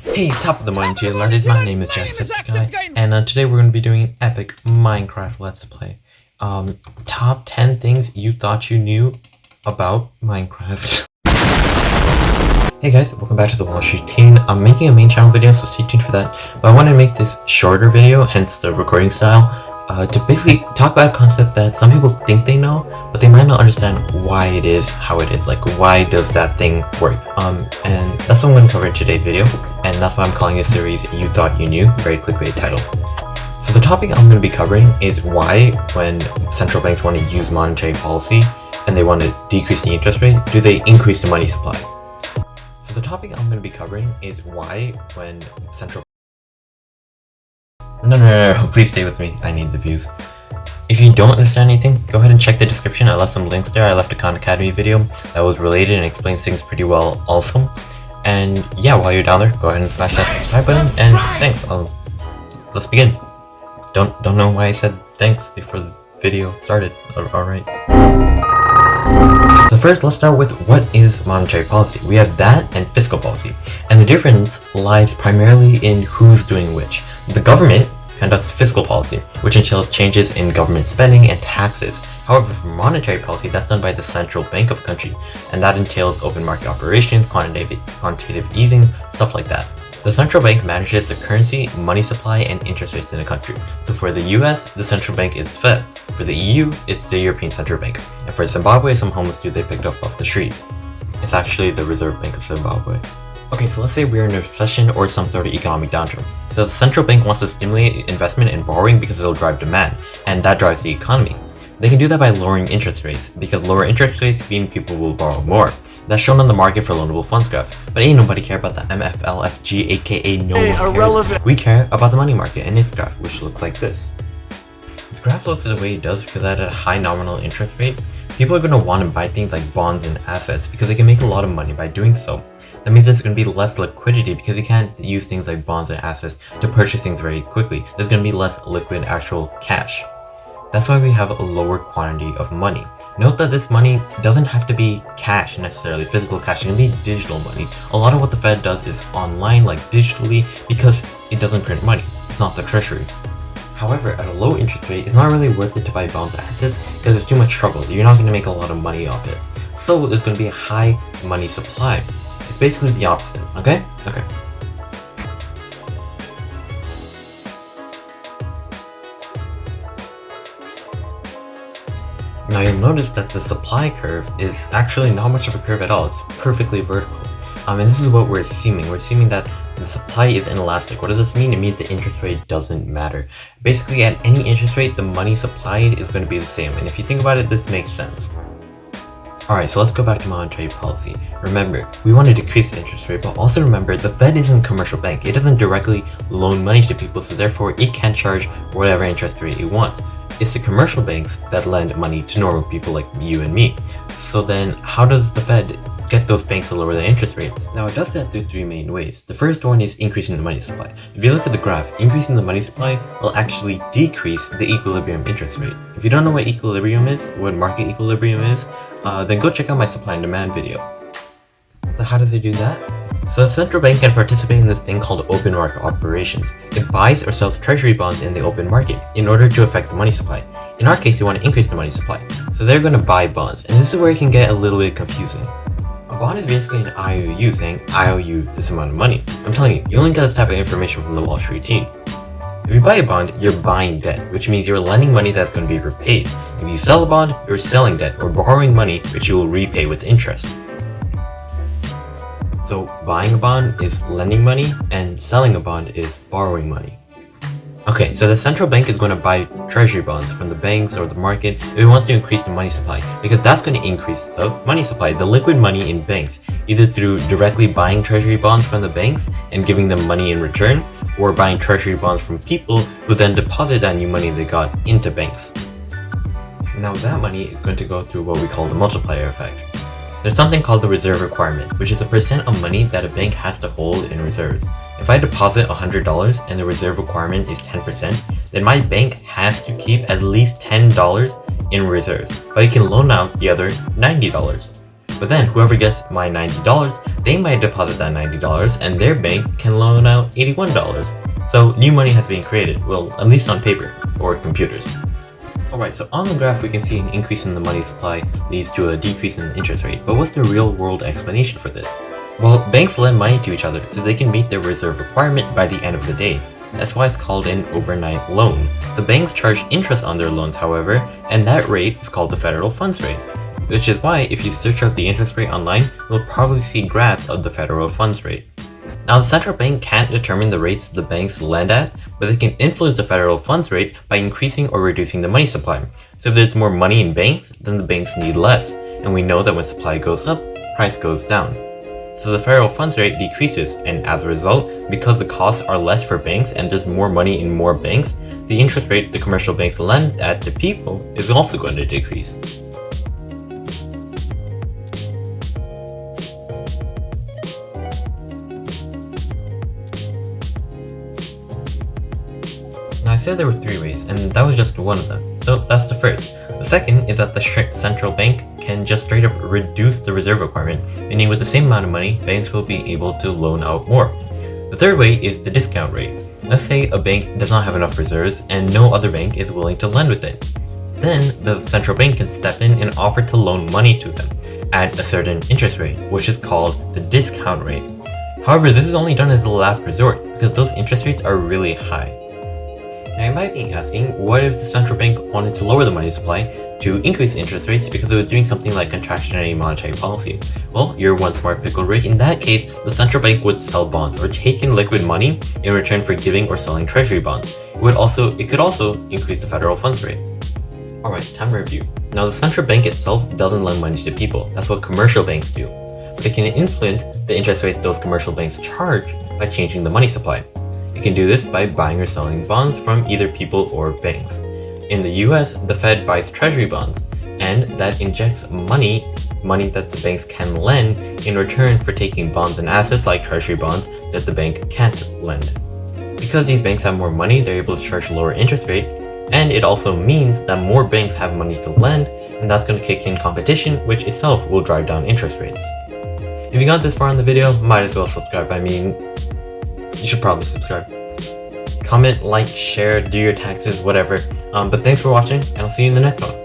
Hey, top of the morning to you, lardies. My name is Jacksepticeye, and today we're going to be doing epic Minecraft Let's Play. Top 10 things you thought you knew about Minecraft. Hey guys, welcome back to the Wall Street Teen. I'm making a main channel video, so stay tuned for that. But I want to make this shorter video, hence the recording style, to basically talk about a concept that some people think they know, but they might not understand why it is how it is. Like, why does that thing work? And that's what I'm going to cover in today's video, and that's why I'm calling this series You Thought You Knew, very clickbait title. So the topic I'm going to be covering is why, when central banks want to use monetary policy and they want to decrease the interest rate, do they increase the money supply? So the topic I'm going to be covering is why, when central... No, please stay with me. I need the views. If you don't understand anything, go ahead and check the description. I left some links there. I left a Khan Academy video that was related and explains things pretty well also. And yeah, while you're down there, go ahead and smash that subscribe button, and thanks. Let's begin. Don't know why I said thanks before the video started. Alright. So first, let's start with what is monetary policy. We have that and fiscal policy. And the difference lies primarily in who's doing which. The government conducts fiscal policy, which entails changes in government spending and taxes. However, for monetary policy, that's done by the central bank of the country, and that entails open market operations, quantitative easing, stuff like that. The central bank manages the currency, money supply, and interest rates in a country. So for the US, the central bank is the Fed. For the EU, it's the European Central Bank. And for Zimbabwe, some homeless dude they picked up off the street. It's actually the Reserve Bank of Zimbabwe. Okay, so let's say we're in a recession or some sort of economic downturn. So the central bank wants to stimulate investment and borrowing because it'll drive demand, and that drives the economy. They can do that by lowering interest rates, because lower interest rates mean people will borrow more. That's shown on the market for loanable funds graph. But ain't nobody care about the MFLFG, aka no one cares. We care about the money market and its graph, which looks like this. The graph looks the way it does because at a high nominal interest rate, people are going to want to buy things like bonds and assets because they can make a lot of money by doing so. That means there's going to be less liquidity because you can't use things like bonds and assets to purchase things very quickly. There's going to be less liquid actual cash. That's why we have a lower quantity of money. Note that this money doesn't have to be cash necessarily, physical cash. It can be digital money. A lot of what the Fed does is online, like digitally, because it doesn't print money. It's not the treasury. However, at a low interest rate, it's not really worth it to buy bonds and assets because there's too much trouble. You're not going to make a lot of money off it. So there's going to be a high money supply. It's basically the opposite, okay? Okay. Now you'll notice that the supply curve is actually not much of a curve at all. It's perfectly vertical. And this is what we're assuming. We're assuming that the supply is inelastic. What does this mean? It means the interest rate doesn't matter. Basically, at any interest rate, the money supplied is going to be the same. And if you think about it, this makes sense. Alright, so let's go back to monetary policy. Remember, we want to decrease the interest rate, but also remember, the Fed isn't a commercial bank. It doesn't directly loan money to people, so therefore it can charge whatever interest rate it wants. It's the commercial banks that lend money to normal people like you and me. So then, how does the Fed get those banks to lower their interest rates? Now, it does that through three main ways. The first one is increasing the money supply. If you look at the graph, increasing the money supply will actually decrease the equilibrium interest rate. If you don't know what equilibrium is, what market equilibrium is, then go check out my supply and demand video. So how does it do that? So the central bank can participate in this thing called open market operations. It buys or sells treasury bonds in the open market in order to affect the money supply. In our case, we want to increase the money supply. So they're going to buy bonds, and this is where it can get a little bit confusing. A bond is basically an IOU saying, I owe you this amount of money. I'm telling you, you only get this type of information from the Wall Street Teen. If you buy a bond, you're buying debt, which means you're lending money that's going to be repaid. If you sell a bond, you're selling debt or borrowing money which you will repay with interest. So buying a bond is lending money and selling a bond is borrowing money. Okay, so the central bank is going to buy treasury bonds from the banks or the market if it wants to increase the money supply, because that's going to increase the money supply, the liquid money in banks, either through directly buying treasury bonds from the banks and giving them money in return, or buying treasury bonds from people who then deposit that new money they got into banks. Now that money is going to go through what we call the multiplier effect. There's something called the reserve requirement, which is a percent of money that a bank has to hold in reserves. If I deposit $100 and the reserve requirement is 10%, then my bank has to keep at least $10 in reserves, but it can loan out the other $90. But then whoever gets my $90, they might deposit that $90 and their bank can loan out $81. So new money has been created, well, at least on paper, or computers. Alright, so on the graph we can see an increase in the money supply leads to a decrease in the interest rate, but what's the real world explanation for this? Well, banks lend money to each other so they can meet their reserve requirement by the end of the day. That's why it's called an overnight loan. The banks charge interest on their loans, however, and that rate is called the federal funds rate. Which is why if you search up the interest rate online, you'll probably see graphs of the federal funds rate. Now, the central bank can't determine the rates the banks lend at, but they can influence the federal funds rate by increasing or reducing the money supply. So if there's more money in banks, then the banks need less, and we know that when supply goes up, price goes down. So the federal funds rate decreases, and as a result, because the costs are less for banks and there's more money in more banks, the interest rate the commercial banks lend at to people is also going to decrease. Now I said there were 3 ways, and that was just one of them, so that's the first. The second is that the central bank can just straight up reduce the reserve requirement, meaning with the same amount of money, banks will be able to loan out more. The third way is the discount rate. Let's say a bank does not have enough reserves and no other bank is willing to lend with it. Then the central bank can step in and offer to loan money to them at a certain interest rate, which is called the discount rate. However, this is only done as a last resort because those interest rates are really high. Now you might be asking, what if the central bank wanted to lower the money supply to increase interest rates because it was doing something like contractionary monetary policy? Well, you're one smart pickle, Rick. In that case, the central bank would sell bonds or take in liquid money in return for giving or selling treasury bonds. It could also increase the federal funds rate. Alright, time to review. Now the central bank itself doesn't lend money to people. That's what commercial banks do. But it can influence the interest rates those commercial banks charge by changing the money supply. It can do this by buying or selling bonds from either people or banks. In the US, the Fed buys treasury bonds, and that injects money that the banks can lend in return for taking bonds and assets like treasury bonds that the bank can't lend. Because these banks have more money, they're able to charge a lower interest rate, and it also means that more banks have money to lend, and that's going to kick in competition, which itself will drive down interest rates. If you got this far in the video, might as well subscribe. I mean, you should probably subscribe. Comment, like, share, do your taxes, whatever. But thanks for watching, and I'll see you in the next one.